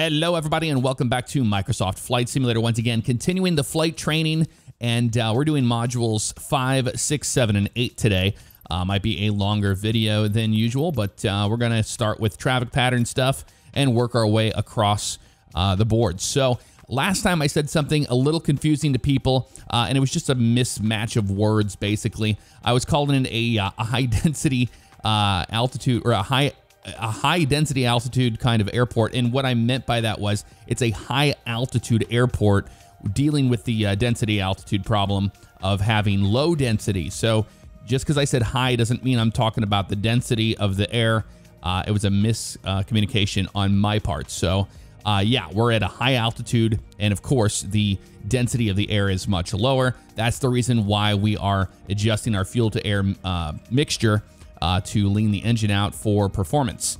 Hello, everybody, and welcome back to Microsoft Flight Simulator. Once again, continuing the flight training, and we're doing modules 5, 6, 7, and 8 today. Might be a longer video than usual, but we're going to start with traffic pattern stuff and work our way across the board. So last time I said something a little confusing to people, and it was just a mismatch of words, basically. I was calling it a high-density altitude, or a high-density altitude kind of airport, and what I meant by that was it's a high-altitude airport dealing with the density altitude problem of having low density. So just because I said high doesn't mean I'm talking about the density of the air. It was a miscommunication on my part. So yeah, we're at a high altitude, and of course the density of the air is much lower. That's the reason why we are adjusting our fuel-to-air mixture to lean the engine out for performance.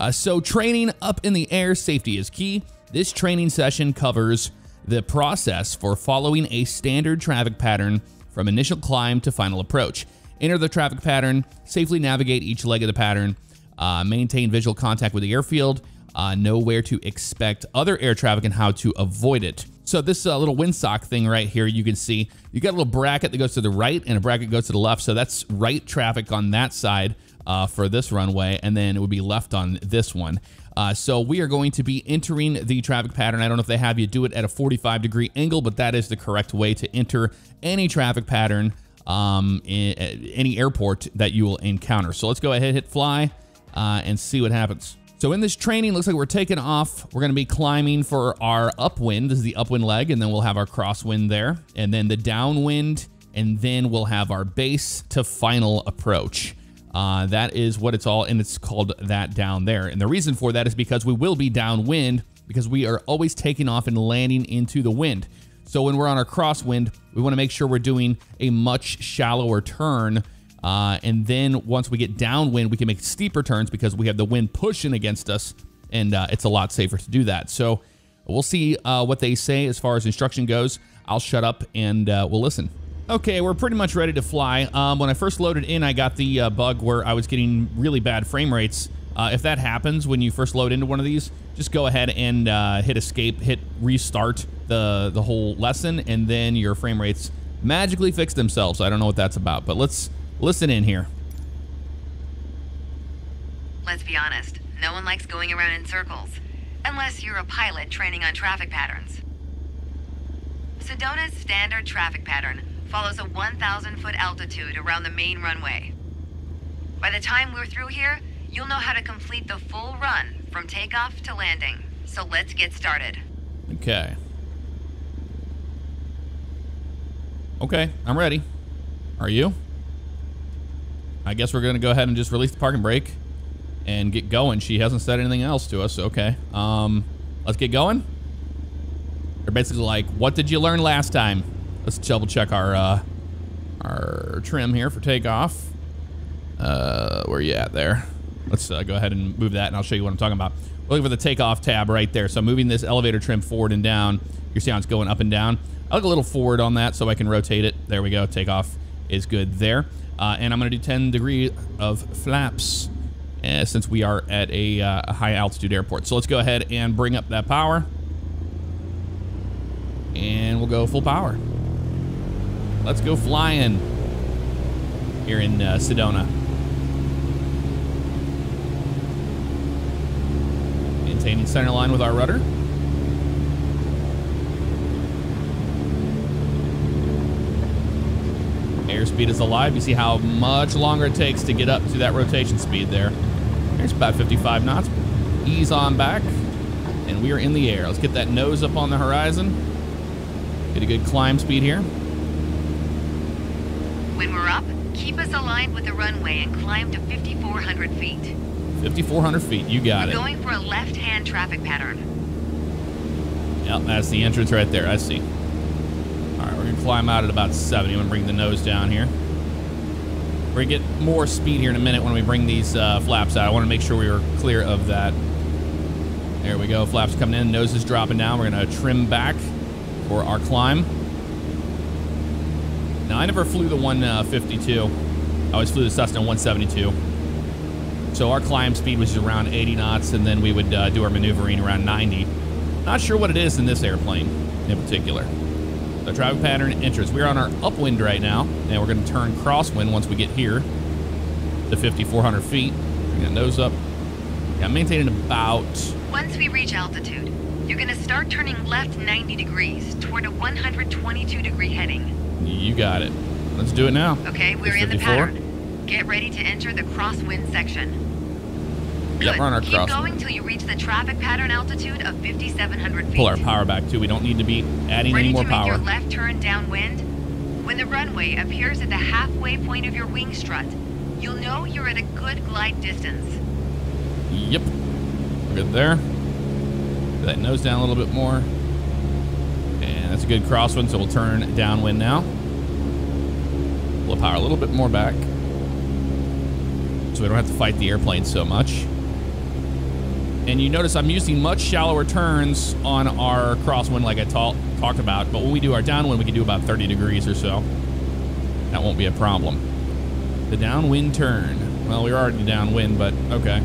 So training up in the air, safety is key. This training session covers the process for following a standard traffic pattern from initial climb to final approach. Enter the traffic pattern, safely navigate each leg of the pattern, maintain visual contact with the airfield, know where to expect other air traffic and how to avoid it. So this little windsock thing right here, you can see you got a little bracket that goes to the right and a bracket goes to the left. So that's right traffic on that side for this runway, and then it would be left on this one. So we are going to be entering the traffic pattern. I don't know if they have you do it at a 45-degree angle, but that is the correct way to enter any traffic pattern in any airport that you will encounter. So let's go ahead, hit fly, and see what happens. So in this training, looks like we're taking off. We're going to be climbing for our upwind. This is the upwind leg, and then we'll have our crosswind there, and then the downwind, and then we'll have our base to final approach. That is what it's all, and it's called that down there. And the reason for that is because we will be downwind, because we are always taking off and landing into the wind. So when we're on our crosswind, we want to make sure we're doing a much shallower turn. And then once we get downwind, we can make steeper turns because we have the wind pushing against us, and it's a lot safer to do that. So we'll see what they say as far as instruction goes. I'll shut up and we'll listen. Okay, we're pretty much ready to fly. When I first loaded in, I got the bug where I was getting really bad frame rates. If that happens when you first load into one of these, just go ahead and hit escape, hit restart the whole lesson, and then your frame rates magically fix themselves. I don't know what that's about, but let's listen in here. Let's be honest, no one likes going around in circles, unless you're a pilot training on traffic patterns. Sedona's standard traffic pattern follows a 1,000-foot altitude around the main runway. By the time we're through here, you'll know how to complete the full run from takeoff to landing. So let's get started. Okay. Okay, I'm ready. Are you? I guess we're going to go ahead and just release the parking brake and get going. She hasn't said anything else to us. Okay. Let's get going. They're basically like, what did you learn last time? Let's double check our trim here for takeoff. Where you at there? Let's go ahead and move that, and I'll show you what I'm talking about. We're looking for the takeoff tab right there. So I'm moving this elevator trim forward and down. You see how it's going up and down? I look a little forward on that so I can rotate it. There we go. Takeoff is good there. And I'm going to do 10 degrees of flaps since we are at a high altitude airport. So let's go ahead and bring up that power. And we'll go full power. Let's go flying here in Sedona. Maintaining center line with our rudder. Airspeed is alive. You see how much longer it takes to get up to that rotation speed there. There's about 55 knots. Ease on back, and we are in the air. Let's get that nose up on the horizon. Get a good climb speed here. When we're up, keep us aligned with the runway and climb to 5,400 feet. 5,400 feet, you got it. We're going for a left-hand traffic pattern. Yep, that's the entrance right there. I see. All right, we're going to climb out at about 70. I'm going to bring the nose down here. We're going to get more speed here in a minute when we bring these flaps out. I want to make sure we are clear of that. There we go. Flaps coming in. Nose is dropping down. We're going to trim back for our climb. Now, I never flew the 152. I always flew the Cessna 172. So our climb speed was around 80 knots, and then we would do our maneuvering around 90. Not sure what it is in this airplane in particular. The traffic pattern interest. We're on our upwind right now, and we're going to turn crosswind once we get here to 5,400 feet. Bring that nose up. Yeah, I'm maintaining about... Once we reach altitude, you're going to start turning left 90 degrees toward a 122-degree heading. You got it. Let's do it now. Okay, we're in the pattern. Get ready to enter the crosswind section. Yep, we're on our crosswind. Keep going till you reach the traffic pattern altitude of 5,700 feet. Pull our power back too. We don't need to be adding any more power. Ready to make your left turn downwind? When the runway appears at the halfway point of your wing strut, you'll know you're at a good glide distance. Yep. We're good there. Get that nose down a little bit more. And that's a good crosswind, so we'll turn downwind now. Pull the power a little bit more back, so we don't have to fight the airplane so much. And you notice I'm using much shallower turns on our crosswind like I talked about, but when we do our downwind, we can do about 30 degrees or so. That won't be a problem. The downwind turn. Well, we're already downwind, but okay. I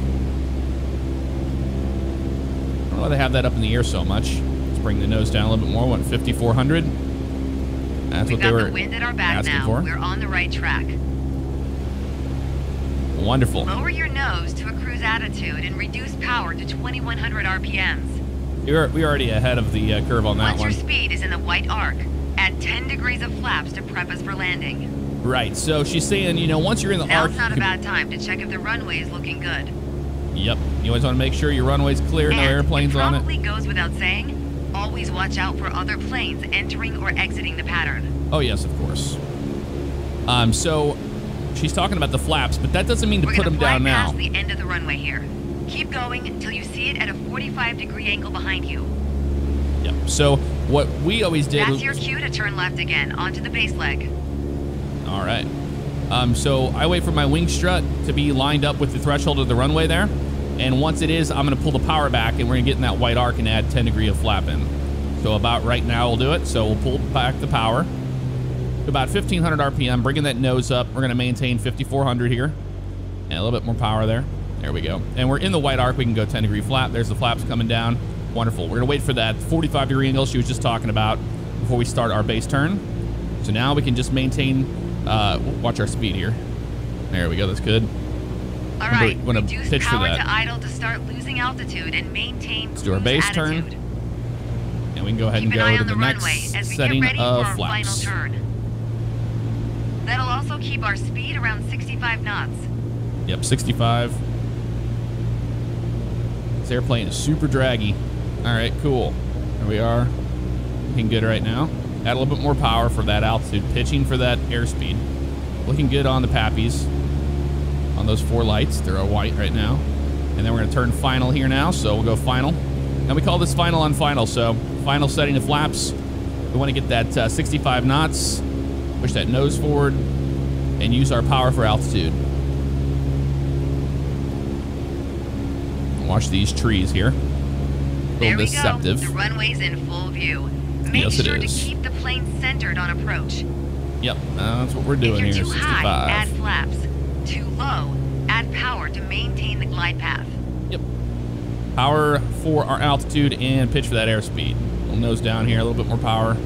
don't know why they have that up in the air so much. Let's bring the nose down a little bit more. What, 5,400? That's what they were asking for. We've got the wind at our back now. We're on the right track. Wonderful. Lower your nose to a cruise attitude and reduce power to 2,100 RPMs. We're already ahead of the curve on that one. Once your speed is in the white arc, add 10 degrees of flaps to prep us for landing. Right, so she's saying, you know, once you're in the arc... Now's not a bad time to check if the runway is looking good. Yep. You always want to make sure your runway's clear, no airplanes on it. It probably goes without saying, always watch out for other planes entering or exiting the pattern. Oh, yes, of course. So she's talking about the flaps, but that doesn't mean to put them down now. We're going to fly past the end of the runway here. Keep going until you see it at a 45-degree angle behind you. Yep. So what we always did... That's your cue to turn left again, onto the base leg. All right. So I wait for my wing strut to be lined up with the threshold of the runway there. And once it is, I'm going to pull the power back, and we're going to get in that white arc and add 10 degrees of flap in. So about right now we'll do it. So we'll pull back the power to about 1,500 RPM, bringing that nose up. We're going to maintain 5,400 here. And a little bit more power there. There we go. And we're in the white arc. We can go 10-degree flap. There's the flaps coming down. Wonderful. We're going to wait for that 45-degree angle she was just talking about before we start our base turn. So now we can just maintain, watch our speed here. There we go. That's good. All right. Reduce power to idle to start losing altitude and maintain Let's do our base turn. And we can go ahead and go to the next setting of flaps. Final turn. That'll also keep our speed around 65 knots. Yep, 65. This airplane is super draggy. All right, cool. There we are. Looking good right now. Add a little bit more power for that altitude. Pitching for that airspeed. Looking good on the pappies. On those 4 lights. They're white right now. And then we're going to turn final here now. So we'll go final. And we call this final on final. So final setting of flaps. We want to get that 65 knots. Push that nose forward. And use our power for altitude. Watch these trees here. There we go. The runway's in full view. Make sure to keep the plane centered on approach. Yep, that's what we're doing here. If you're too 65. high, add flaps. Too low, add power to maintain the glide path. Yep. Power for our altitude and pitch for that airspeed. A little nose down here, a little bit more power.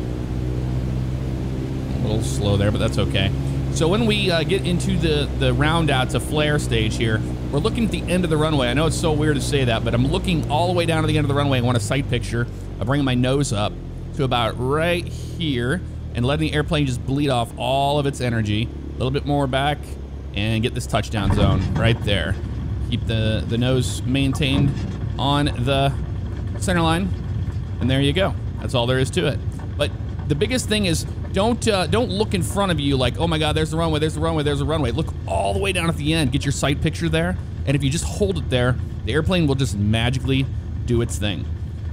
A little slow there, but that's okay. So when we get into the round out to flare stage here, we're looking at the end of the runway. I know it's so weird to say that, but I'm looking all the way down to the end of the runway. I want a sight picture. I'm bringing my nose up to about right here and letting the airplane just bleed off all of its energy. A little bit more back and get this touchdown zone right there. Keep the nose maintained on the center line, and there you go. That's all there is to it. But the biggest thing is don't look in front of you like, oh my God, there's the runway, there's the runway, there's the runway. Look all the way down at the end. Get your sight picture there, and if you just hold it there, the airplane will just magically do its thing.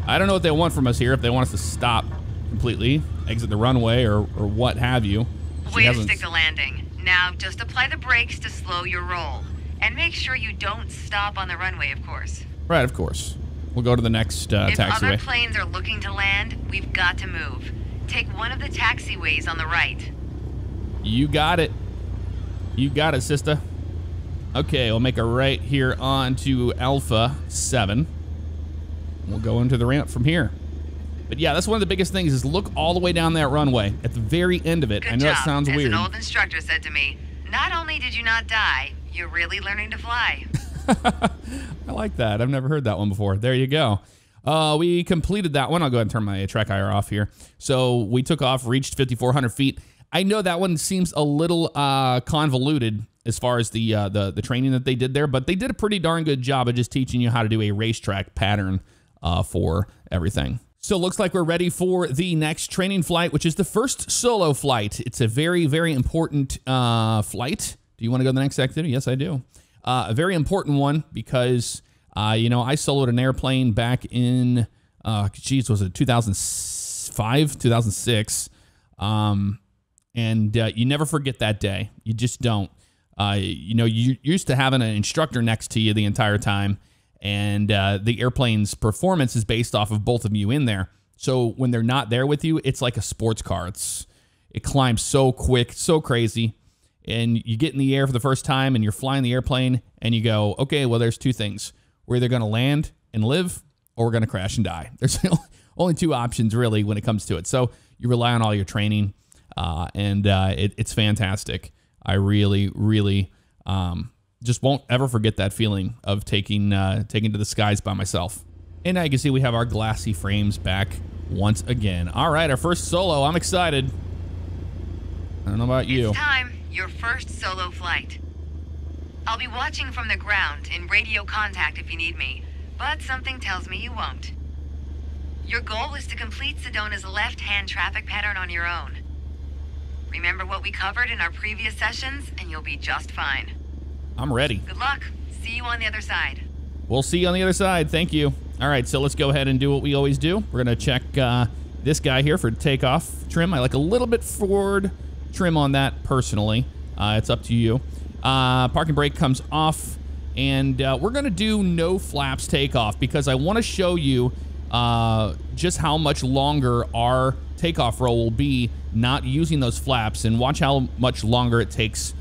I don't know what they want from us here, if they want us to stop completely, exit the runway, or what have you. Way to stick to landing. Now, just apply the brakes to slow your roll. And make sure you don't stop on the runway, of course. Right, of course. We'll go to the next taxiway. If other planes are looking to land, we've got to move. Take one of the taxiways on the right. You got it. You got it, sister. Okay, we'll make a right here on to Alpha 7. We'll go into the ramp from here. But yeah, that's one of the biggest things is look all the way down that runway at the very end of it. Good I know job. that sounds As weird. an old instructor said to me, not only did you not die, you're really learning to fly. I like that. I've never heard that one before. There you go. We completed that one. I'll go ahead and turn my track IR off here. So we took off, reached 5,400 feet. I know that one seems a little convoluted as far as the training that they did there, but they did a pretty darn good job of just teaching you how to do a racetrack pattern for everything. So it looks like we're ready for the next training flight, which is the first solo flight. It's a very, very important flight. Do you want to go to the next activity? Yes, I do. A very important one because, you know, I soloed an airplane back in, was it 2005, 2006? And you never forget that day. You just don't. You know, you're used to having an instructor next to you the entire time, and the airplane's performance is based off of both of you in there. So when they're not there with you, it's like a sports car. It climbs so quick, so crazy, and you get in the air for the first time, and you're flying the airplane, and you go, okay, well, there's two things. We're either going to land and live, or we're going to crash and die. There's only two options, really, when it comes to it. So you rely on all your training, and it's fantastic. I really, really just won't ever forget that feeling of taking to the skies by myself. And now you can see we have our glassy frames back once again. All right, our first solo. I'm excited. I don't know about you. It's time. Your first solo flight. I'll be watching from the ground in radio contact if you need me, but something tells me you won't. Your goal is to complete Sedona's left-hand traffic pattern on your own. Remember what we covered in our previous sessions, and you'll be just fine. I'm ready. Good luck. See you on the other side. We'll see you on the other side. Thank you. All right, so let's go ahead and do what we always do. We're going to check this guy here for takeoff trim. I like a little bit forward trim on that personally. It's up to you. Parking brake comes off, and we're going to do no flaps takeoff because I want to show you just how much longer our takeoff roll will be not using those flaps, and watch how much longer it takes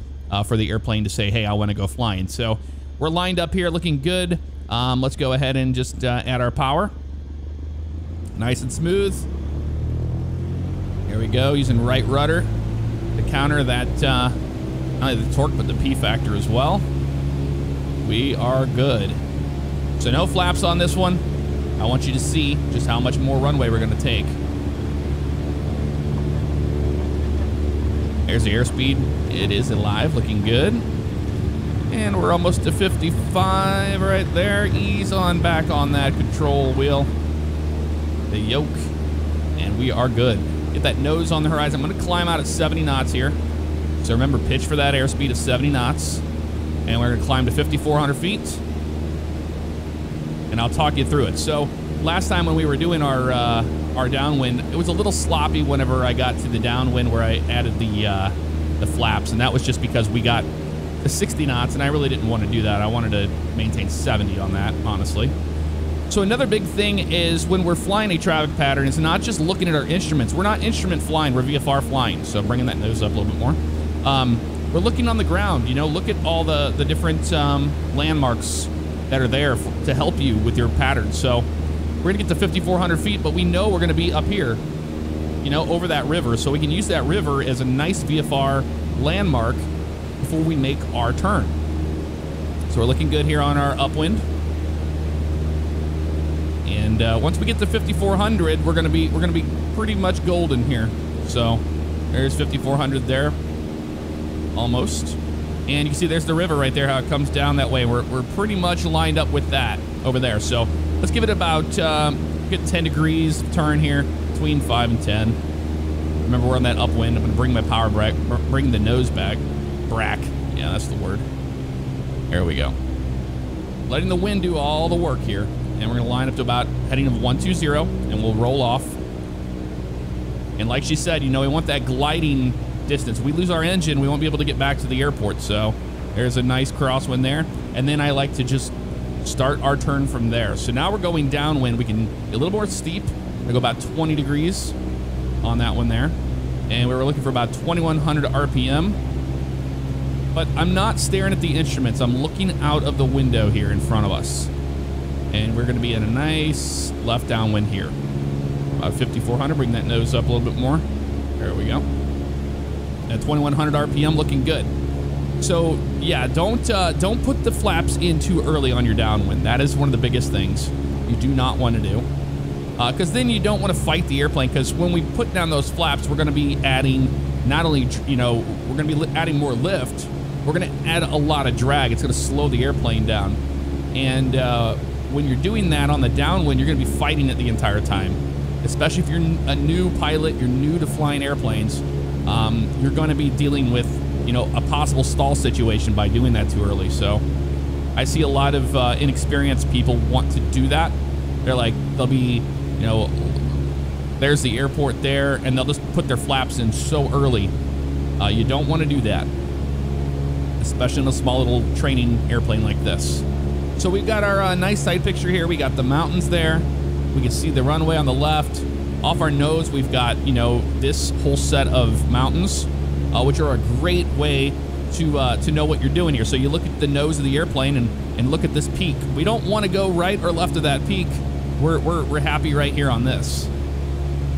for the airplane to say, hey, I want to go flying. So we're lined up here looking good. Let's go ahead and just add our power. Nice and smooth. Here we go, using right rudder to counter that, not only the torque, but the P factor as well. We are good. So no flaps on this one. I want you to see just how much more runway we're going to take. There's the airspeed. It is alive, looking good. And we're almost to 55 right there. Ease on back on that control wheel. The yoke. And we are good. Get that nose on the horizon. I'm going to climb out at 70 knots here. So remember, pitch for that airspeed of 70 knots. And we're going to climb to 5,400 feet. And I'll talk you through it. So last time when we were doing our downwind, it was a little sloppy whenever I got to the downwind where I added the flaps, and that was just because we got to 60 knots, and I really didn't want to do that. I wanted to maintain 70 on that, honestly. So another big thing is when we're flying a traffic pattern, it's not just looking at our instruments. We're not instrument flying, we're VFR flying, so bringing that nose up a little bit more. We're looking on the ground, you know, look at all the different landmarks that are there to help you with your pattern. So we're gonna get to 5,400 feet, but we know we're gonna be up here, you know, over that river. So we can use that river as a nice VFR landmark before we make our turn. So we're looking good here on our upwind. And once we get to 5,400, we're gonna be pretty much golden here. So there's 5,400 there, almost. And you can see there's the river right there, how it comes down that way. We're pretty much lined up with that over there. So let's give it about, get 10 degrees turn here, between 5 and 10. Remember, we're on that upwind. I'm going to bring my power brake, bring the nose back. Brack. Yeah, that's the word. There we go. Letting the wind do all the work here. And we're going to line up to about heading of 120, and we'll roll off. And like she said, you know, we want that gliding distance. We lose our engine, we won't be able to get back to the airport. So there's a nice crosswind there. And then I like to just start our turn from there. So now we're going downwind. We can get a little more steep. We go about 20 degrees on that one there. And we were looking for about 2,100 RPM. But I'm not staring at the instruments. I'm looking out of the window here in front of us. And we're going to be in a nice left downwind here. About 5,400. Bring that nose up a little bit more. There we go. At 2,100 RPM, looking good. So yeah, don't put the flaps in too early on your downwind. That is one of the biggest things you do not want to do. Because then you don't want to fight the airplane. Because when we put down those flaps, we're going to be adding not only, you know, we're going to be adding more lift. We're going to add a lot of drag. It's going to slow the airplane down. And when you're doing that on the downwind, you're going to be fighting it the entire time. Especially if you're a new pilot, you're new to flying airplanes, you're going to be dealing with, you know, a possible stall situation by doing that too early. So I see a lot of inexperienced people want to do that. They're like, they'll be, you know, there's the airport there, and they'll just put their flaps in so early. You don't want to do that, especially in a small little training airplane like this. So we've got our nice side picture here. We got the mountains there. We can see the runway on the left. Off our nose, we've got, you know, this whole set of mountains, which are a great way to know what you're doing here. So you look at the nose of the airplane and look at this peak. We don't want to go right or left of that peak. We're happy right here on this.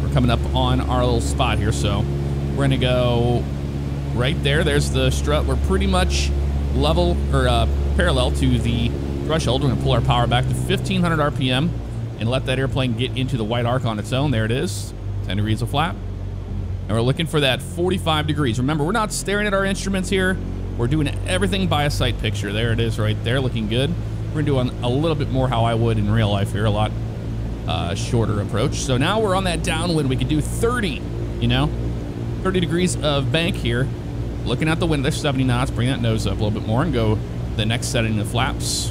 We're coming up on our little spot here, so we're gonna go right there. There's the strut. We're pretty much level or parallel to the threshold. We're gonna pull our power back to 1,500 RPM and let that airplane get into the white arc on its own. There it is, 10 degrees of flap. And we're looking for that 45 degrees. Remember, we're not staring at our instruments here. We're doing everything by a sight picture. There it is right there, looking good. We're doing a little bit more how I would in real life here, a lot shorter approach. So now we're on that downwind. We could do 30, you know, 30 degrees of bank here. Looking out the window, 70 knots. Bring that nose up a little bit more and go the next setting of flaps.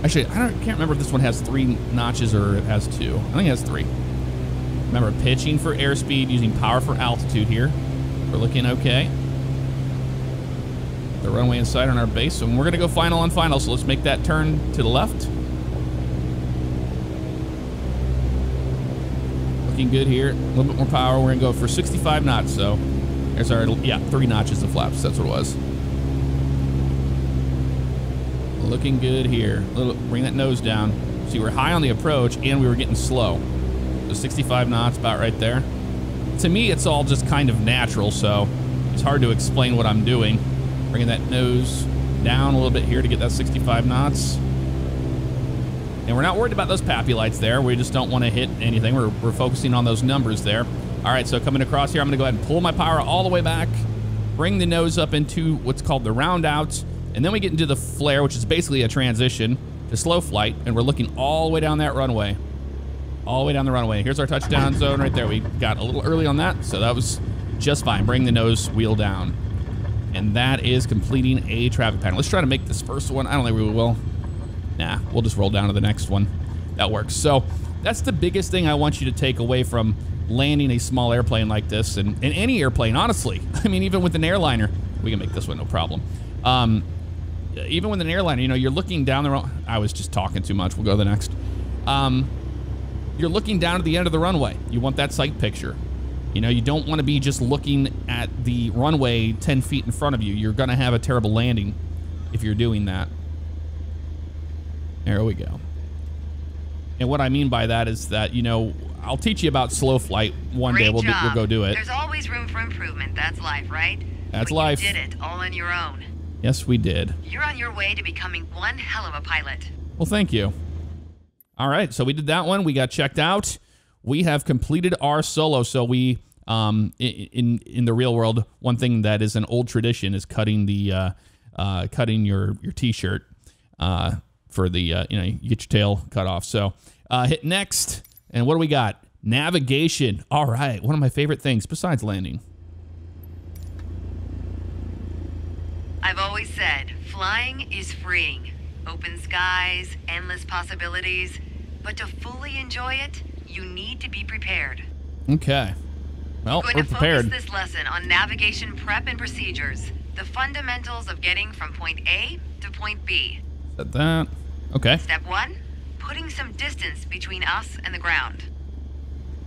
Actually, can't remember if this one has 3 notches or it has 2. I think it has 3. Remember, pitching for airspeed, using power for altitude here. We're looking okay. The runway in sight on our base, and we're gonna go final on final, so let's make that turn to the left. Looking good here, a little bit more power. We're gonna go for 65 knots, so there's our, yeah, 3 notches of flaps, that's what it was. Looking good here. Bring that nose down. See, we're high on the approach, and we were getting slow. So 65 knots, about right there. To me, it's all just kind of natural, so it's hard to explain what I'm doing. Bringing that nose down a little bit here to get that 65 knots. And we're not worried about those PAPI lights there. We just don't want to hit anything. We're focusing on those numbers there. All right, so coming across here, I'm going to go ahead and pull my power all the way back. Bring the nose up into what's called the round out. And then we get into the flare, which is basically a transition to slow flight. And we're looking all the way down that runway. All the way down the runway. Here's our touchdown zone right there. We got a little early on that, so that was just fine. Bring the nose wheel down. And that is completing a traffic pattern. Let's try to make this first one. I don't think we will. Nah, we'll just roll down to the next one. That works. So that's the biggest thing I want you to take away from landing a small airplane like this, and any airplane, honestly. I mean, even with an airliner. We can make this one, no problem. Even with an airliner, you know, you're looking down the road. I was just talking too much. We'll go to the next. You're looking down at the end of the runway. You want that sight picture. You know, you don't want to be just looking at the runway 10 feet in front of you. You're going to have a terrible landing if you're doing that. There we go. And what I mean by that is that, you know, I'll teach you about slow flight one day. We'll go do it. There's always room for improvement. That's life, right? That's life. You did it all on your own. Yes, we did. You're on your way to becoming one hell of a pilot. Well, thank you. All right, so we did that one. We got checked out. We have completed our solo. So we, in the real world, one thing that is an old tradition is cutting the cutting your T-shirt for the you know, you get your tail cut off. So hit next, and what do we got? Navigation. All right, one of my favorite things besides landing. I've always said, flying is freeing. Open skies, endless possibilities. But to fully enjoy it, you need to be prepared. Okay. Well, we're prepared. We're going to focus this lesson on navigation prep and procedures. The fundamentals of getting from point A to point B. Said that. Okay. Step 1, putting some distance between us and the ground.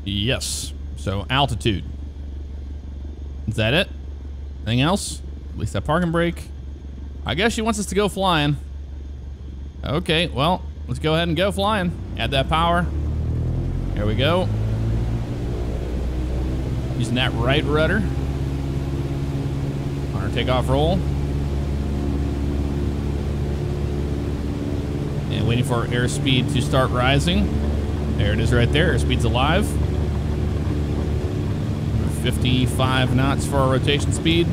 Yes. So, altitude. Is that it? Anything else? At least that parking brake. I guess she wants us to go flying. Okay, well, let's go ahead and go flying. Add that power. There we go. Using that right rudder on our takeoff roll. And waiting for our airspeed to start rising. There it is right there. Airspeed's alive. 55 knots for our rotation speed.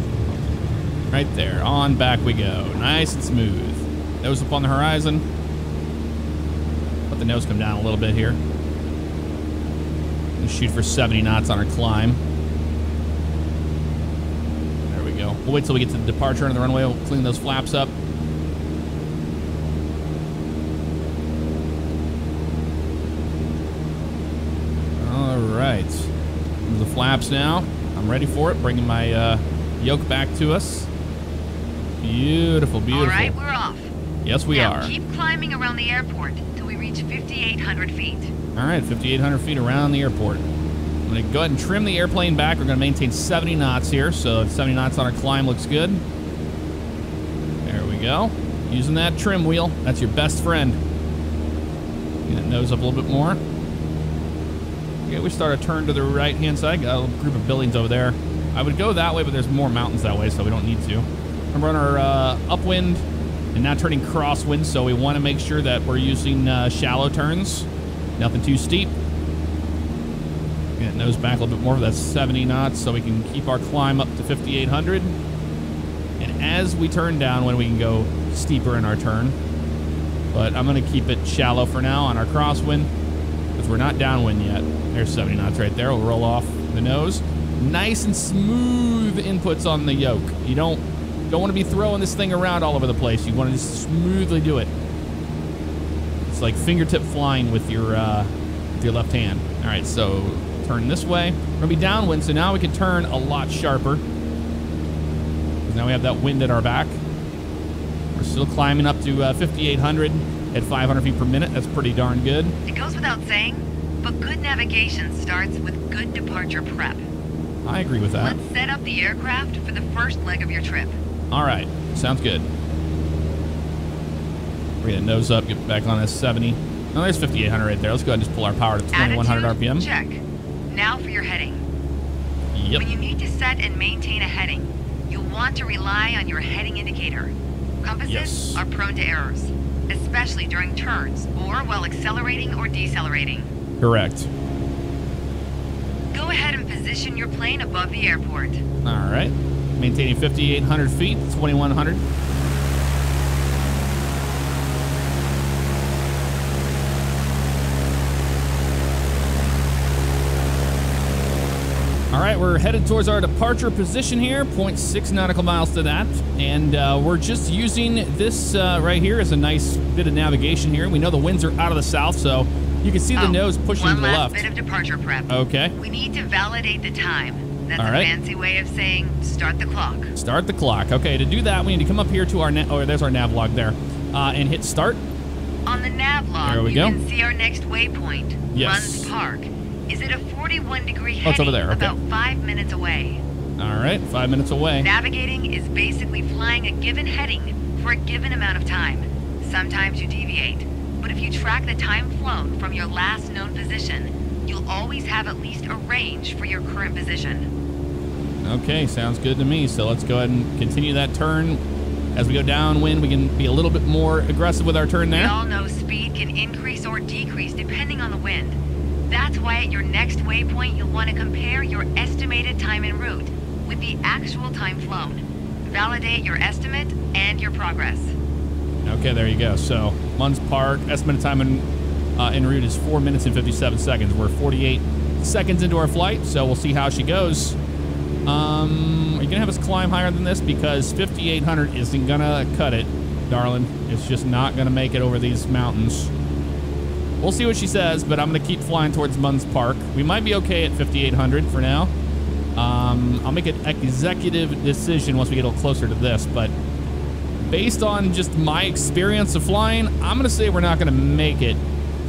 Right there. On back we go. Nice and smooth. Nose up on the horizon. Let the nose come down a little bit here. And shoot for 70 knots on our climb. There we go. We'll wait till we get to the departure on the runway. We'll clean those flaps up. All right. The flaps now. I'm ready for it. Bringing my yoke back to us. Beautiful, beautiful. All right, we're off. Yes, we are. Keep climbing around the airport till we reach 5,800 feet. All right, 5,800 feet around the airport. I'm going to go ahead and trim the airplane back. We're going to maintain 70 knots here, so 70 knots on our climb looks good. There we go. Using that trim wheel. That's your best friend. Get that nose up a little bit more. Okay, we start a turn to the right-hand side. Got a little group of buildings over there. I would go that way, but there's more mountains that way, so we don't need to. Remember on our upwind and now turning crosswind, so we want to make sure that we're using shallow turns. Nothing too steep. Get nose back a little bit more. That's 70 knots, so we can keep our climb up to 5,800. And as we turn downwind, we can go steeper in our turn. But I'm going to keep it shallow for now on our crosswind, because we're not downwind yet. There's 70 knots right there. We'll roll off the nose. Nice and smooth inputs on the yoke. You don't want to be throwing this thing around all over the place. You want to just smoothly do it. It's like fingertip flying with your left hand. All right, so turn this way. We're going to be downwind, so now we can turn a lot sharper. Now we have that wind at our back. We're still climbing up to 5,800 at 500 feet per minute. That's pretty darn good. It goes without saying, but good navigation starts with good departure prep. I agree with that. Let's set up the aircraft for the first leg of your trip. All right, sounds good. We're going to nose up, get back on S70. Oh, there's 5,800 right there. Let's go ahead and just pull our power to 2,100 RPM. Check. Now for your heading. Yep. When you need to set and maintain a heading, you'll want to rely on your heading indicator. Compasses are prone to errors, especially during turns or while accelerating or decelerating. Correct. Go ahead and position your plane above the airport. All right. Maintaining 5,800 feet, 2,100. All right, we're headed towards our departure position here, 0.6 nautical miles to that. And we're just using this right here as a nice bit of navigation here. We know the winds are out of the south, so you can see the nose pushing to the left. One last bit of departure prep. Okay. We need to validate the time. That's All a right. fancy way of saying start the clock. Start the clock. Okay, to do that, we need to come up here to our there's our nav log there, and hit start. On the nav log, There we you go. can see our next waypoint, Yes. Munns Park. Is it a 41-degree heading Oh, it's over there. Okay. about 5 minutes away? All right, 5 minutes away. Navigating is basically flying a given heading for a given amount of time. Sometimes you deviate, but if you track the time flown from your last known position, you'll always have at least a range for your current position. Okay, sounds good to me. So let's go ahead and continue that turn. As we go downwind, we can be a little bit more aggressive with our turn We there. all know speed can increase or decrease depending on the wind. That's why at your next waypoint, you'll want to compare your estimated time en route with the actual time flown. Validate your estimate and your progress. Okay, there you go. So Munns Park, estimated time en route is 4 minutes and 57 seconds. We're 48 seconds into our flight, so we'll see how she goes. Are you going to have us climb higher than this? Because 5,800 isn't going to cut it, darling. It's just not going to make it over these mountains. We'll see what she says, but I'm going to keep flying towards Munns Park. We might be okay at 5,800 for now. I'll make an executive decision once we get a little closer to this, but based on just my experience of flying, I'm going to say we're not going to make it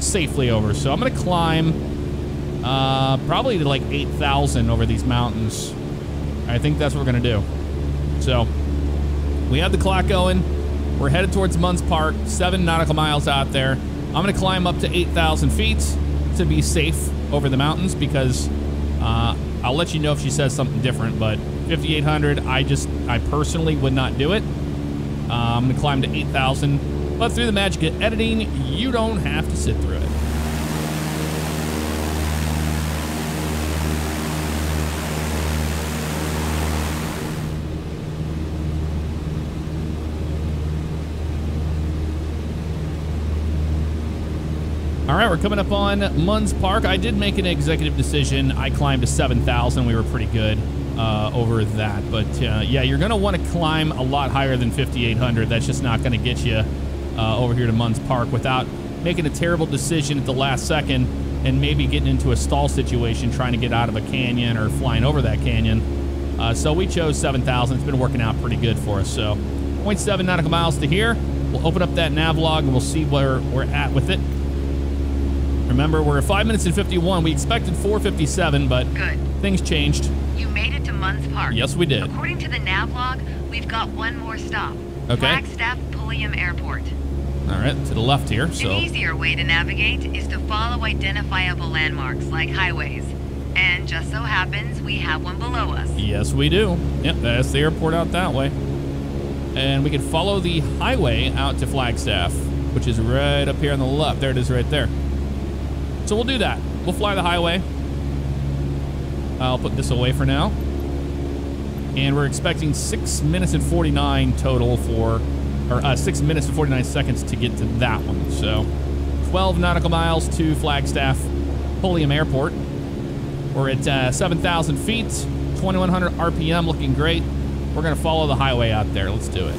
safely over. So I'm going to climb probably to like 8,000 over these mountains. I think that's what we're going to do. So we have the clock going. We're headed towards Munns Park, 7 nautical miles out there. I'm going to climb up to 8,000 feet, to be safe over the mountains because I'll let you know if she says something different, but 5,800, I personally would not do it. I'm going to climb to 8,000, but through the magic of editing, you don't have to sit through it. All right, we're coming up on Munns Park. I did make an executive decision. I climbed to 7,000. We were pretty good over that. But yeah, you're going to want to climb a lot higher than 5,800. That's just not going to get you over here to Munns Park without making a terrible decision at the last second and maybe getting into a stall situation trying to get out of a canyon or flying over that canyon. So we chose 7,000. It's been working out pretty good for us. So 0.7 nautical miles to here. We'll open up that nav log and we'll see where we're at with it. Remember, we're at 5 minutes and 51. We expected 4:57, but good. Things changed. You made it to Munns Park. Yes, we did. According to the nav log, we've got one more stop. Okay. Flagstaff Pulliam Airport. All right, to the left here. So an easier way to navigate is to follow identifiable landmarks like highways. And just so happens we have one below us. Yes, we do. Yep, that's the airport out that way. And we can follow the highway out to Flagstaff, which is right up here on the left. There it is right there. So we'll do that. We'll fly the highway. I'll put this away for now. And we're expecting 6 minutes and 49 total for, or 6 minutes and 49 seconds to get to that one. So 12 nautical miles to Flagstaff Pulliam Airport. We're at 7,000 feet, 2,100 RPM, looking great. We're going to follow the highway out there. Let's do it.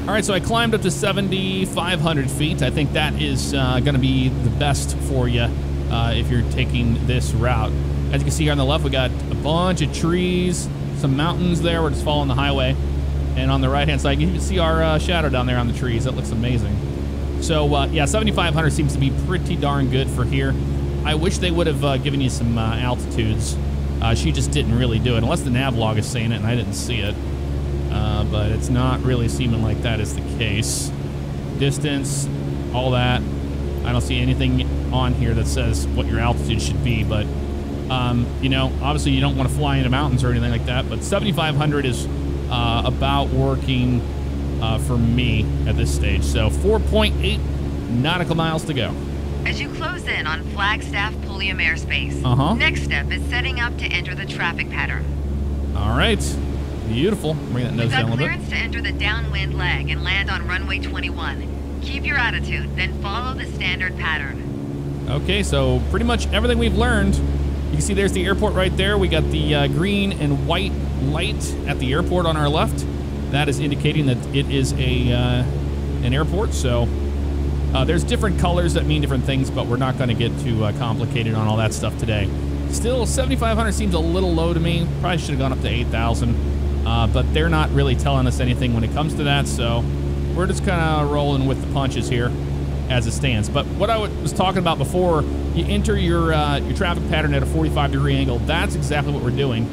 All right, so I climbed up to 7,500 feet. I think that is going to be the best for you if you're taking this route. As you can see here on the left, we got a bunch of trees, some mountains there. We're just following the highway. And on the right-hand side, you can see our shadow down there on the trees. That looks amazing. So, yeah, 7,500 seems to be pretty darn good for here. I wish they would have given you some altitudes. She just didn't really do it, unless the nav log is saying it, and I didn't see it. But it's not really seeming like that is the case. Distance, all that. I don't see anything on here that says what your altitude should be, but, you know, obviously you don't want to fly into mountains or anything like that, but 7,500 is about working for me at this stage. So 4.8 nautical miles to go. As you close in on Flagstaff Pulliam airspace, next step is setting up to enter the traffic pattern. All right. Beautiful. Bring that nose down a little bit. We've got clearance to enter the downwind leg and land on runway 21. Keep your attitude, then follow the standard pattern. Okay, so pretty much everything we've learned. You can see there's the airport right there. We got the green and white light at the airport on our left. That is indicating that it is an airport. So there's different colors that mean different things, but we're not going to get too complicated on all that stuff today. Still, 7,500 seems a little low to me. Probably should have gone up to 8,000. But they're not really telling us anything when it comes to that, so we're just kind of rolling with the punches here as it stands. But what I was talking about before, you enter your traffic pattern at a 45-degree angle. That's exactly what we're doing.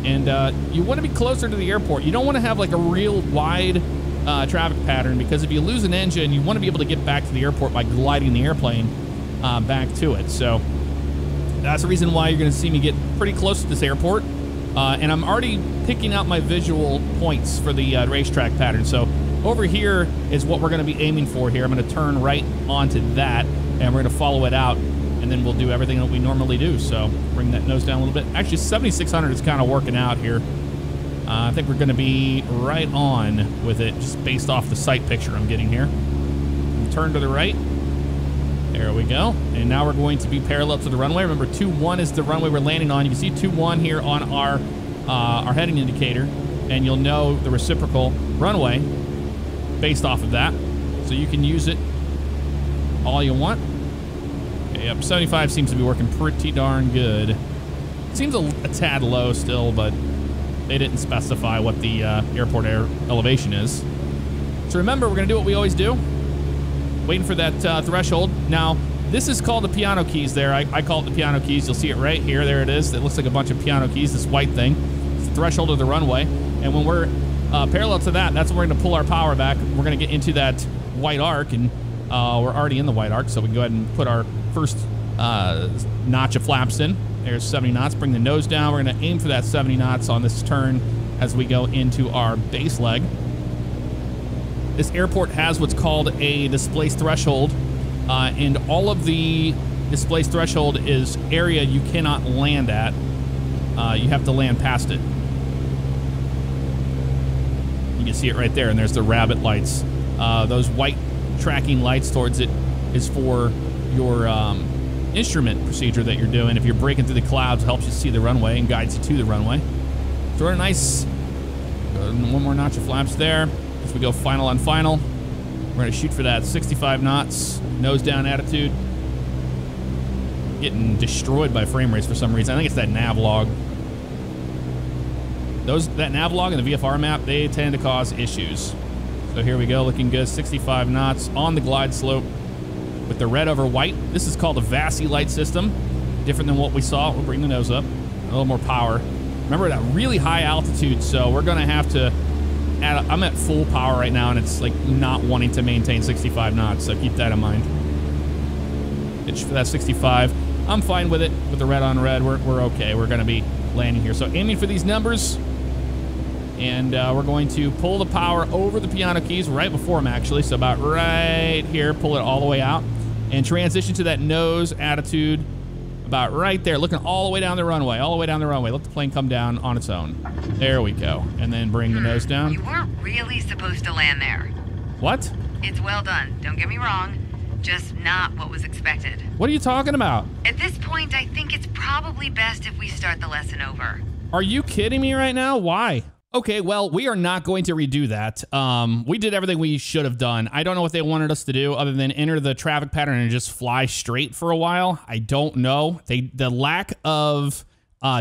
And you want to be closer to the airport. You don't want to have like a real wide traffic pattern, because if you lose an engine, you want to be able to get back to the airport by gliding the airplane back to it. So that's the reason why you're going to see me get pretty close to this airport. And I'm already picking out my visual points for the racetrack pattern. So over here is what we're going to be aiming for here. I'm going to turn right onto that, and we're going to follow it out, and then we'll do everything that we normally do. So bring that nose down a little bit. Actually, 7,600 is kind of working out here. I think we're going to be right on with it, just based off the sight picture I'm getting here. And turn to the right. There we go. And now we're going to be parallel to the runway. Remember, 2-1 is the runway we're landing on. You can see 2-1 here on our heading indicator, and you'll know the reciprocal runway based off of that. So you can use it all you want. Okay, yep, 75 seems to be working pretty darn good. It seems a tad low still, but they didn't specify what the airport air elevation is. So remember, we're going to do what we always do. Waiting for that threshold. Now, this is called the piano keys there. I call it the piano keys. You'll see it right here. There it is. It looks like a bunch of piano keys, this white thing. It's the threshold of the runway. And when we're parallel to that, that's when we're going to pull our power back. We're going to get into that white arc, and we're already in the white arc, so we can go ahead and put our first notch of flaps in. There's 70 knots. Bring the nose down. We're going to aim for that 70 knots on this turn as we go into our base leg. This airport has what's called a displaced threshold, and all of the displaced threshold is area you cannot land at. You have to land past it. You can see it right there, and there's the rabbit lights. Those white tracking lights towards it is for your instrument procedure that you're doing. If you're breaking through the clouds, it helps you see the runway and guides you to the runway. So we're nice. One more notch of flaps there. As we go final on final, we're going to shoot for that 65 knots, nose down attitude. Getting destroyed by frame rates for some reason. I think it's that nav log. That nav log and the VFR map, they tend to cause issues. So here we go, looking good. 65 knots on the glide slope with the red over white. This is called a VASI light system. Different than what we saw. We'll bring the nose up. A little more power. Remember, that really high altitude, so we're going to have to... I'm at full power right now, and it's like not wanting to maintain 65 knots, so keep that in mind. Pitch for that 65. I'm fine with it, with the red on red. We're okay. We're going to be landing here. So aiming for these numbers, and we're going to pull the power over the piano keys right before them, actually. So about right here, pull it all the way out, and transition to that nose attitude about right there, looking all the way down the runway, Let the plane come down on its own. There we go. And then bring the nose down. You weren't really supposed to land there. What? It's well done. Don't get me wrong. Just not what was expected. What are you talking about? At this point, I think it's probably best if we start the lesson over. Are you kidding me right now? Why? Okay, well, we are not going to redo that. We did everything we should have done. I don't know what they wanted us to do other than enter the traffic pattern and just fly straight for a while. I don't know. The lack of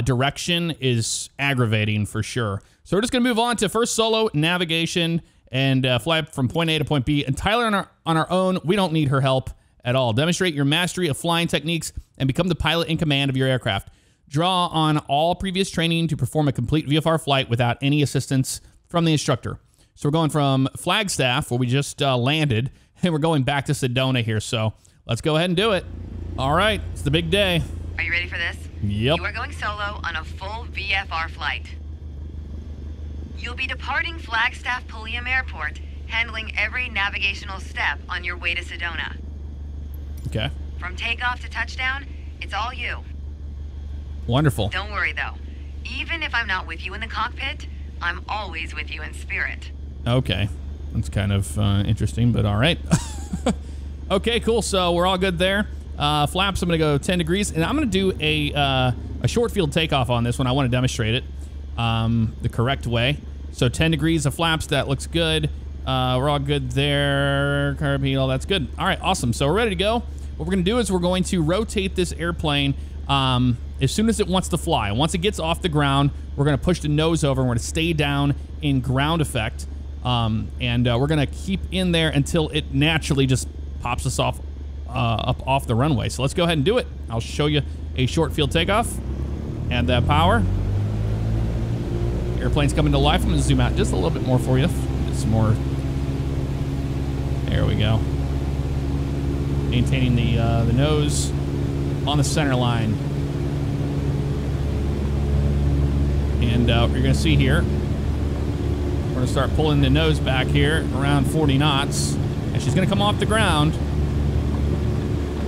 direction is aggravating for sure. So we're just going to move on to first solo navigation and fly from point A to point B. And Tyler on our own, we don't need her help at all. Demonstrate your mastery of flying techniques and become the pilot in command of your aircraft. Draw on all previous training to perform a complete VFR flight without any assistance from the instructor. So we're going from Flagstaff, where we just landed, and we're going back to Sedona here. So let's go ahead and do it. All right, it's the big day. Are you ready for this? Yep. You are going solo on a full VFR flight. You'll be departing Flagstaff Pulliam Airport, handling every navigational step on your way to Sedona. Okay. From takeoff to touchdown, it's all you. Wonderful. Don't worry, though. Even if I'm not with you in the cockpit, I'm always with you in spirit. Okay. That's kind of interesting, but all right. Okay, cool. So we're all good there. Flaps, I'm going to go 10 degrees, and I'm going to do a short field takeoff on this one. I want to demonstrate it the correct way. So 10 degrees of flaps, that looks good. We're all good there. Carb heat, all that's good. All right, awesome. So we're ready to go. What we're going to do is we're going to rotate this airplane as soon as it wants to fly. Once it gets off the ground, we're going to push the nose over, and we're going to stay down in ground effect. And we're going to keep in there until it naturally just pops us off up off the runway. So let's go ahead and do it. I'll show you a short field takeoff. Add that power. Airplane's coming to life. I'm going to zoom out just a little bit more for you. Get some more. There we go. Maintaining the nose on the center line. And you're going to see here, we're going to start pulling the nose back here around 40 knots. And she's going to come off the ground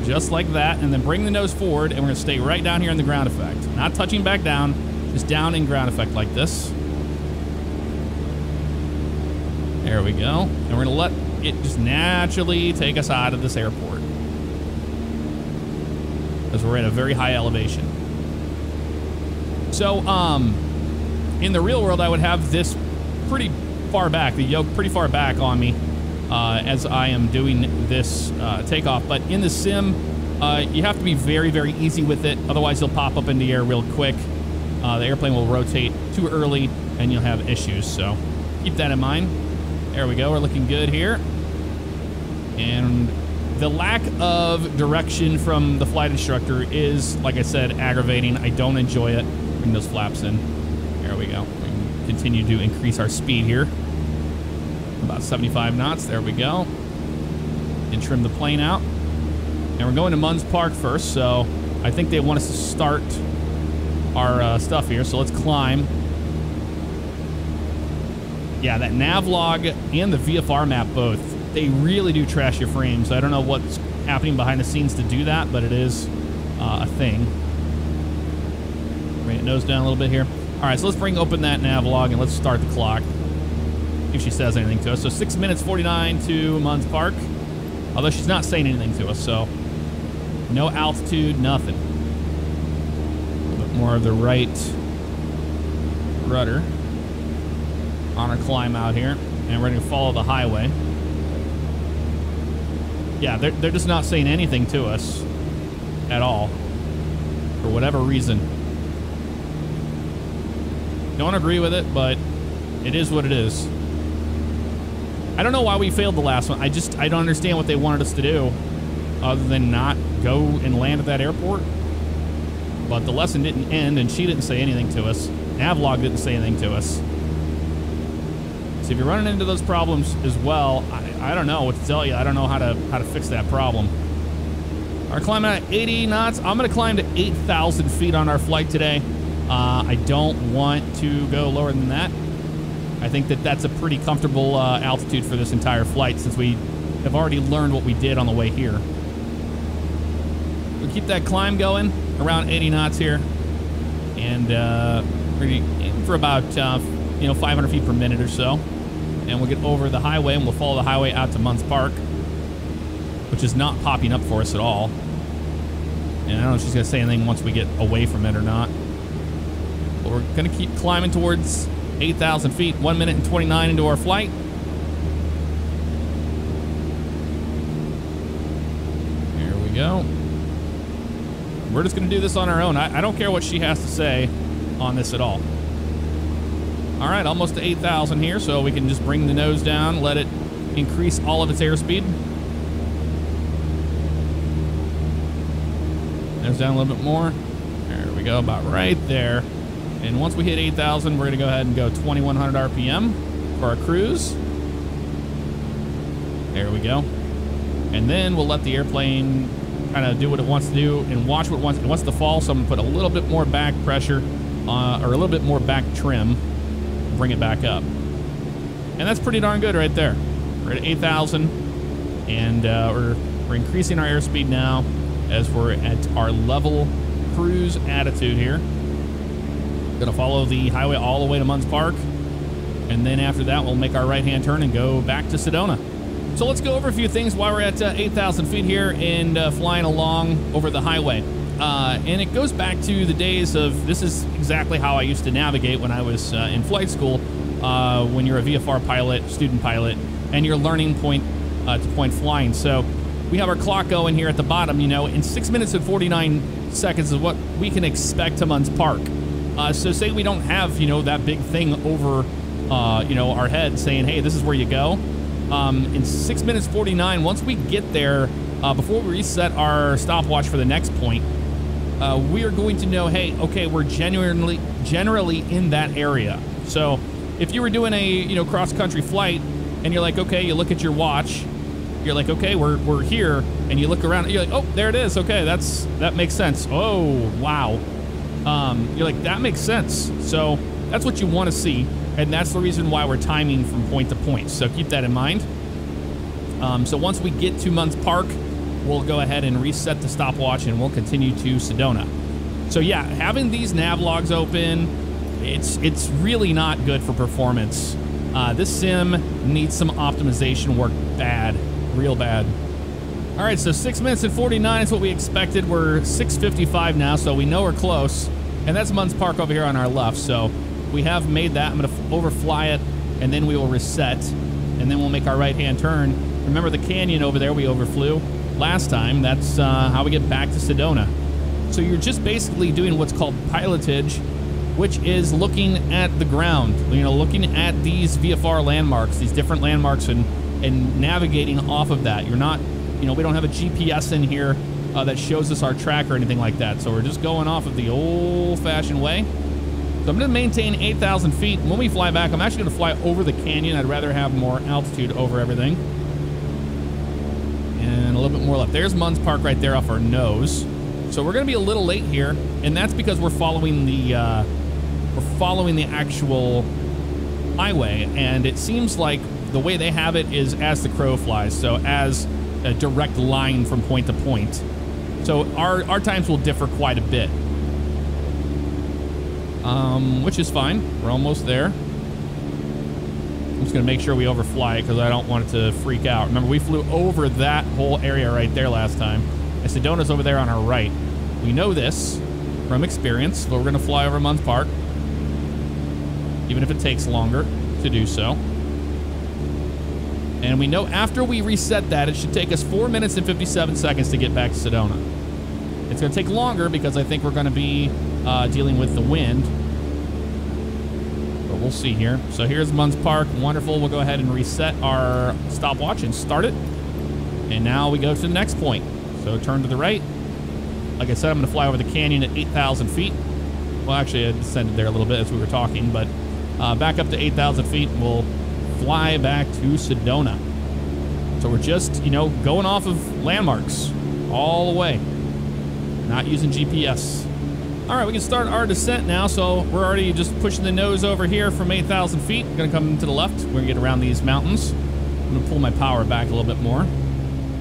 just like that, and then bring the nose forward, and we're going to stay right down here in the ground effect. Not touching back down, just down in ground effect like this. There we go. And we're going to let it just naturally take us out of this airport, because we're at a very high elevation. So, in the real world, I would have this pretty far back, the yoke pretty far back on me as I am doing this takeoff. But in the sim, you have to be very, very easy with it. Otherwise, you'll pop up in the air real quick. The airplane will rotate too early, and you'll have issues. So keep that in mind. There we go. We're looking good here. And the lack of direction from the flight instructor is, like I said, aggravating. I don't enjoy it. Bring those flaps in. There we go. We can continue to increase our speed here. About 75 knots. There we go. And trim the plane out. And we're going to Munns Park first, so I think they want us to start our stuff here. So let's climb. Yeah, that nav log and the VFR map both, they really do trash your frames. I don't know what's happening behind the scenes to do that, but it is a thing. Bring it nose down a little bit here. All right, so let's bring open that nav log and let's start the clock. If she says anything to us. So 6 minutes 49 to Munns Park. Although she's not saying anything to us, so no altitude, nothing. A little bit more of the right rudder on our climb out here, and we're going to follow the highway. Yeah, they're just not saying anything to us at all for whatever reason. Don't agree with it, but it is what it is. I don't know why we failed the last one. I don't understand what they wanted us to do other than not go and land at that airport. But the lesson didn't end, and she didn't say anything to us. Navlog didn't say anything to us. So if you're running into those problems as well, I don't know what to tell you. I don't know how to fix that problem. Our climb at 80 knots. I'm going to climb to 8,000 feet on our flight today. I don't want to go lower than that. I think that's a pretty comfortable altitude for this entire flight since we have already learned what we did on the way here. We'll keep that climb going around 80 knots here. And we're aiming for about 500 feet per minute or so. And we'll get over the highway, and we'll follow the highway out to Munns Park, which is not popping up for us at all. And I don't know if she's going to say anything once we get away from it or not. But we're going to keep climbing towards 8,000 feet, 1 minute and 29 into our flight. Here we go. We're just going to do this on our own. I don't care what she has to say on this at all. All right, almost to 8,000 here, so we can just bring the nose down, let it increase all of its airspeed. Nose down a little bit more. There we go, about right there. And once we hit 8,000, we're going to go ahead and go 2,100 RPM for our cruise. There we go. And then we'll let the airplane kind of do what it wants to do and watch what it wants to fall. So I'm going to put a little bit more back pressure or a little bit more back trim. Bring it back up. And that's pretty darn good right there. We're at 8,000, and we're increasing our airspeed now as we're at our level cruise attitude here. Gonna follow the highway all the way to Munns Park, and then after that we'll make our right-hand turn and go back to Sedona. So let's go over a few things while we're at 8,000 feet here and flying along over the highway. And it goes back to the days of, this is exactly how I used to navigate when I was in flight school, when you're a VFR pilot, student pilot, and you're learning point-to-point flying. So we have our clock going here at the bottom, in 6 minutes and 49 seconds is what we can expect to Munns Park. So say we don't have, that big thing over, our head saying, hey, this is where you go. In 6 minutes 49, once we get there, before we reset our stopwatch for the next point, we are going to know, hey, okay, we're generally in that area. So if you were doing a cross-country flight and you're like, okay, you look at your watch, you're like, okay, we're here, and you look around, and you're like, oh, there it is. Okay, that makes sense. Oh, wow. You're like, that makes sense. So that's what you want to see, and that's the reason why we're timing from point to point. So keep that in mind. So once we get to Munns Park, we'll go ahead and reset the stopwatch, and we'll continue to Sedona. So yeah, having these nav logs open, it's really not good for performance. This sim needs some optimization work bad, real bad. All right, so 6 minutes and 49 is what we expected. We're 6:55 now, so we know we're close. And that's Munns Park over here on our left. So we have made that. I'm going to overfly it, and then we will reset, and then we'll make our right-hand turn. Remember the canyon over there we overflew last time? That's how we get back to Sedona. So you're just basically doing what's called pilotage which is looking at the ground, you know, looking at these VFR landmarks, these different landmarks, and navigating off of that. You're not, you know, we don't have a GPS in here that shows us our track or anything like that. So we're just going off of the old-fashioned way. So I'm going to maintain 8,000 feet. When we fly back, I'm actually going to fly over the canyon. I'd rather have more altitude over everything. And a little bit more left. There's Munns Park right there off our nose. So we're going to be a little late here, and that's because we're following the actual highway, and it seems like the way they have it is as the crow flies, so as a direct line from point to point. So our times will differ quite a bit, which is fine. We're almost there. I'm just going to make sure we overfly it because I don't want it to freak out. Remember, we flew over that whole area right there last time. And Sedona's over there on our right. We know this from experience, but we're going to fly over Munns Park, even if it takes longer to do so. And we know after we reset that, it should take us 4 minutes and 57 seconds to get back to Sedona. It's going to take longer because I think we're going to be dealing with the wind. But we'll see here. So here's Munns Park. Wonderful. We'll go ahead and reset our stopwatch and start it. And now we go to the next point. So turn to the right. Like I said, I'm going to fly over the canyon at 8,000 feet. Well, actually, I descended there a little bit as we were talking, but back up to 8,000 feet, and we'll fly back to Sedona. So we're just, you know, going off of landmarks all the way, not using GPS. All right, we can start our descent now. So we're already just pushing the nose over here from 8,000 feet. Going to come to the left. We're going to get around these mountains. I'm going to pull my power back a little bit more.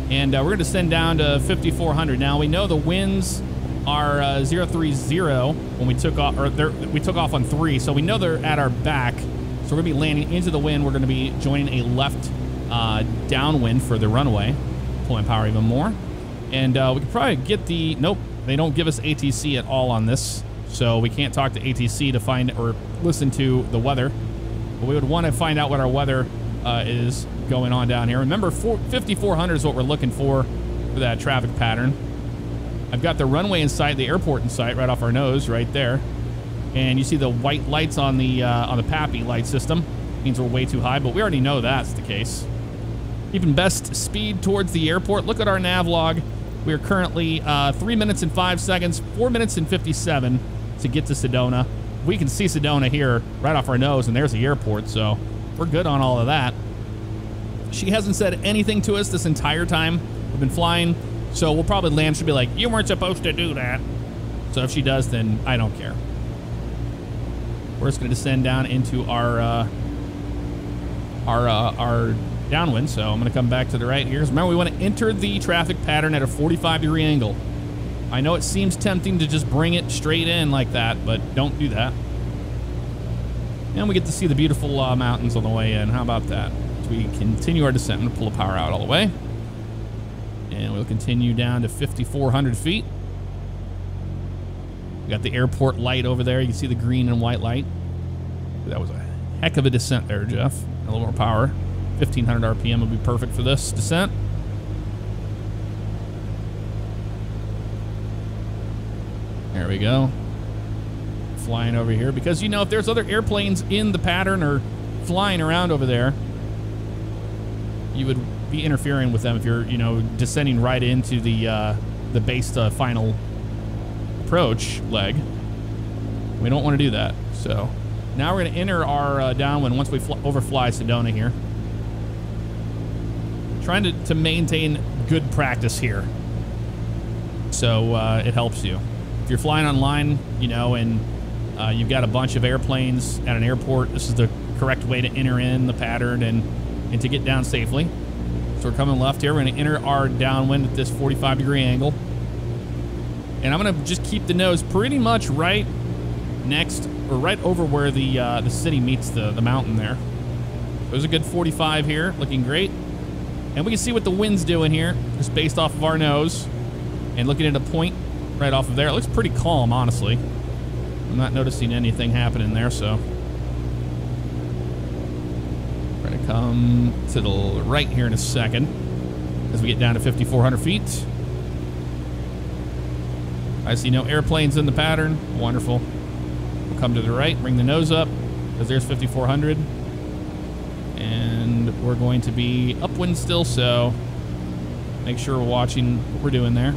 And we're going to descend down to 5,400. Now, we know the winds are 030 when we took off, or we took off on 3, so we know they're at our back. So we're going to be landing into the wind. We're going to be joining a left downwind for the runway. Pull my power even more. And we could probably get the, nope, they don't give us ATC at all on this. So we can't talk to ATC to find or listen to the weather. But we would want to find out what our weather is going on down here. Remember, 5,400 is what we're looking for that traffic pattern. I've got the runway in sight, the airport in sight, right off our nose, right there. And you see the white lights on the PAPI light system. Means we're way too high, but we already know that's the case. Even best speed towards the airport. Look at our nav log. We are currently 3 minutes and 5 seconds, 4 minutes and 57 to get to Sedona. We can see Sedona here right off our nose, and there's the airport, so we're good on all of that. She hasn't said anything to us this entire time we've been flying, so we'll probably land. She'll be like, you weren't supposed to do that. So if she does, then I don't care. We're just going to descend down into our downwind. So I'm going to come back to the right here. Remember, we want to enter the traffic pattern at a 45-degree angle. I know it seems tempting to just bring it straight in like that, but don't do that. And we get to see the beautiful mountains on the way in. How about that? As we continue our descent, I'm going to pull the power out all the way. And we'll continue down to 5,400 feet. We got the airport light over there. You can see the green and white light. That was a heck of a descent there, Jeff. A little more power. 1,500 RPM would be perfect for this descent. There we go. Flying over here. Because, you know, if there's other airplanes in the pattern or flying around over there, you would be interfering with them if you're, you know, descending right into the base to final approach leg. We don't want to do that. So now we're going to enter our downwind once we overfly Sedona here. Trying to maintain good practice here, so it helps you. If you're flying online, you know, and you've got a bunch of airplanes at an airport, this is the correct way to enter in the pattern and to get down safely. So we're coming left here. We're going to enter our downwind at this 45-degree angle. And I'm going to just keep the nose pretty much right next, or right over where the city meets the mountain there. There's a good 45 here, looking great. And we can see what the wind's doing here, just based off of our nose. And looking at a point right off of there, it looks pretty calm, honestly. I'm not noticing anything happening there, so. We're going to come to the right here in a second as we get down to 5,400 feet. I see no airplanes in the pattern. Wonderful. We'll come to the right, bring the nose up, because there's 5,400. And we're going to be upwind still, so make sure we're watching what we're doing there.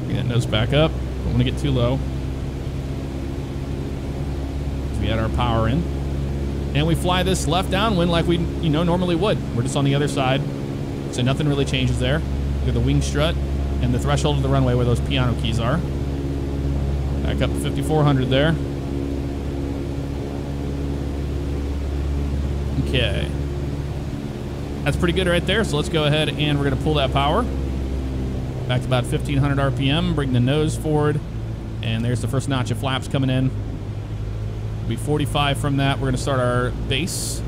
Bring that nose back up. Don't want to get too low. So we had our power in. And we fly this left downwind like we normally would. We're just on the other side, so nothing really changes there. Look at the wing strut and the threshold of the runway where those piano keys are. Back up to 5,400 there. Okay. That's pretty good right there, so let's go ahead and we're going to pull that power. Back to about 1,500 RPM, bring the nose forward, and there's the first notch of flaps coming in. Be 45 from that. We're going to start our base.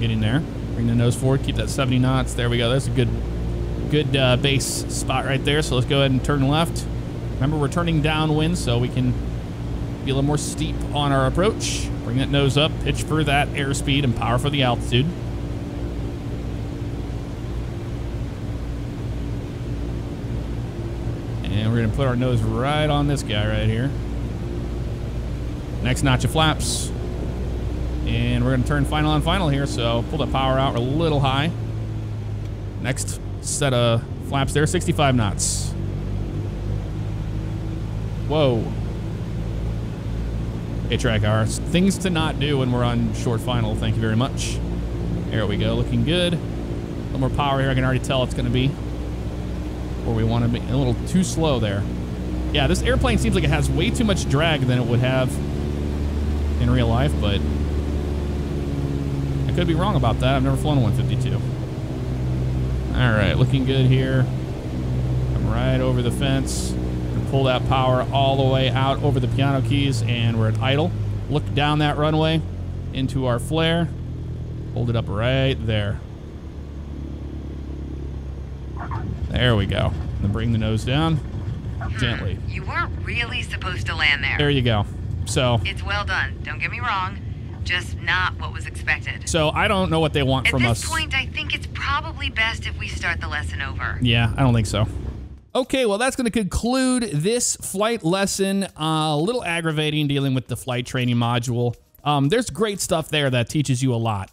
Getting there. Bring the nose forward. Keep that 70 knots. There we go. That's a good base spot right there. So let's go ahead and turn left. Remember, we're turning downwind, so we can be a little more steep on our approach. Bring that nose up. Pitch for that airspeed and power for the altitude. And we're going to put our nose right on this guy right here. Next notch of flaps. And we're going to turn final on final here, so pull the power out. We're a little high. Next set of flaps there, 65 knots. Whoa. Okay, track hours. Things to not do when we're on short final. Thank you very much. There we go, looking good. A little more power here. I can already tell it's going to be where we want to be. A little too slow there. Yeah, this airplane seems like it has way too much drag than it would have in real life, but I could be wrong about that. I've never flown a 152. All right, looking good here. Come right over the fence and pull that power all the way out over the piano keys, and we're at idle. Look down that runway into our flare. Hold it up right there. There we go. Then bring the nose down gently. You weren't really supposed to land there. There you go. So it's well done. Don't get me wrong. Just not what was expected. So I don't know what they want from us. At this point, I think it's probably best if we start the lesson over. Yeah, I don't think so. Okay, well, that's going to conclude this flight lesson. A little aggravating dealing with the flight training module. There's great stuff there that teaches you a lot.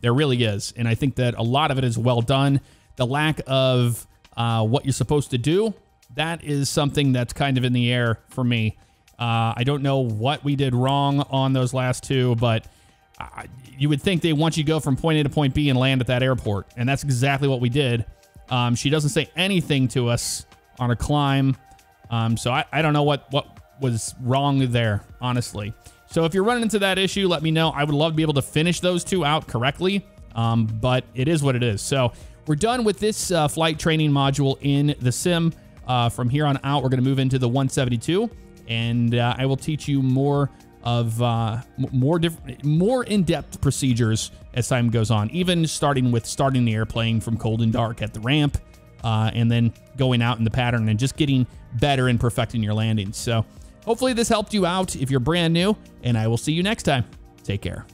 There really is. And I think that a lot of it is well done. The lack of what you're supposed to do, that is something that's kind of in the air for me. I don't know what we did wrong on those last two, but you would think they want you to go from point A to point B and land at that airport. And that's exactly what we did. She doesn't say anything to us on a climb. So I don't know what was wrong there, honestly. So if you're running into that issue, let me know. I would love to be able to finish those two out correctly, but it is what it is. So we're done with this flight training module in the sim. From here on out, we're going to move into the 172, and I will teach you more of more in-depth procedures as time goes on, even starting the airplane from cold and dark at the ramp, and then going out in the pattern and just getting better and perfecting your landings. So hopefully this helped you out if you're brand new, and I will see you next time. Take care.